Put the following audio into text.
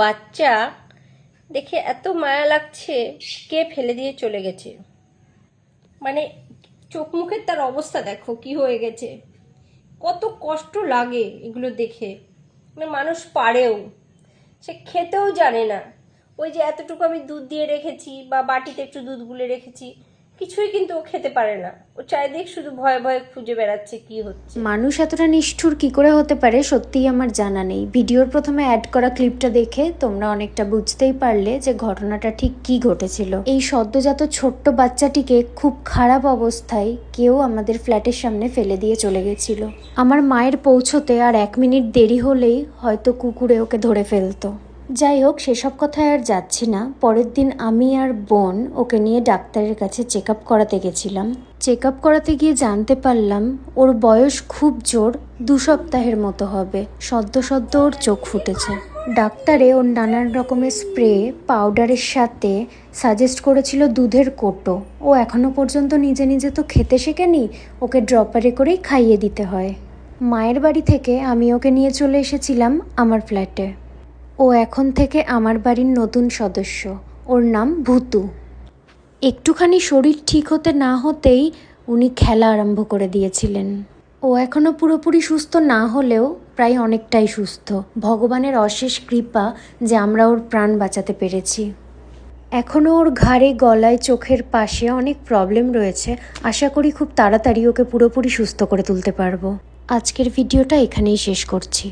বাচ্চা দেখে এত মায়া লাগছে, কে ফেলে দিয়ে চলে গেছে। মানে চোখ মুখের তার অবস্থা দেখো কি হয়ে গেছে, কত কষ্ট লাগে এগুলো দেখে। মানে মানুষ পারেও, সে খেতেও জানে না। ওই যে এতটুকু আমি দুধ দিয়ে রেখেছি বা বাটিতে একটু দুধ গুলে রেখেছি, কিছুই কিন্তু ও খেতে পারে না। ও চারিদিক শুধু ভয়ে ভয়ে খুঁজে বেড়াচ্ছে কি হচ্ছে। মানুষ এতটা নিষ্ঠুর কি করে হতে পারে সত্যিই আমার জানা নেই। ভিডিওর প্রথমে অ্যাড করা ক্লিপটা দেখে তোমরা অনেকটা বুঝতেই পারলে যে ঘটনাটা ঠিক কি ঘটেছিল। এই সদ্যজাত ছোট্ট বাচ্চাটিকে খুব খারাপ অবস্থায় কেউ আমাদের ফ্ল্যাটের সামনে ফেলে দিয়ে চলে গেছিল। আমার মায়ের পৌঁছতে আর 1 মিনিট দেরি হলেই হয়তো কুকুরে ওকে ধরে ফেলতো। যাই হোক, সেসব কথায় আর যাচ্ছি না। পরের দিন আমি আর বোন ওকে নিয়ে ডাক্তারের কাছে চেক আপ করাতে গেছিলাম। চেক আপ করাতে গিয়ে জানতে পারলাম ওর বয়স খুব জোর 2 সপ্তাহের মতো হবে। সদ্য ওর চোখ ফুটেছে। ডাক্তারে ওর নানান রকমের স্প্রে পাউডারের সাথে সাজেস্ট করেছিল দুধের কোটো। ও এখনো পর্যন্ত নিজে নিজে তো খেতে শেখেনি, ওকে ড্রপারে করেই খাইয়ে দিতে হয়। মায়ের বাড়ি থেকে আমি ওকে নিয়ে চলে এসেছিলাম আমার ফ্ল্যাটে। ও এখন থেকে আমার বাড়ির নতুন সদস্য। ওর নাম ভূতু। একটুখানি শরীর ঠিক হতে না হতেই উনি খেলা আরম্ভ করে দিয়েছিলেন। ও এখনও পুরোপুরি সুস্থ না হলেও প্রায় অনেকটাই সুস্থ। ভগবানের অশেষ কৃপা যে আমরা ওর প্রাণ বাঁচাতে পেরেছি। এখনও ওর ঘাড়ে, গলায়, চোখের পাশে অনেক প্রবলেম রয়েছে। আশা করি খুব তাড়াতাড়ি ওকে পুরোপুরি সুস্থ করে তুলতে পারবো। আজকের ভিডিওটা এখানেই শেষ করছি।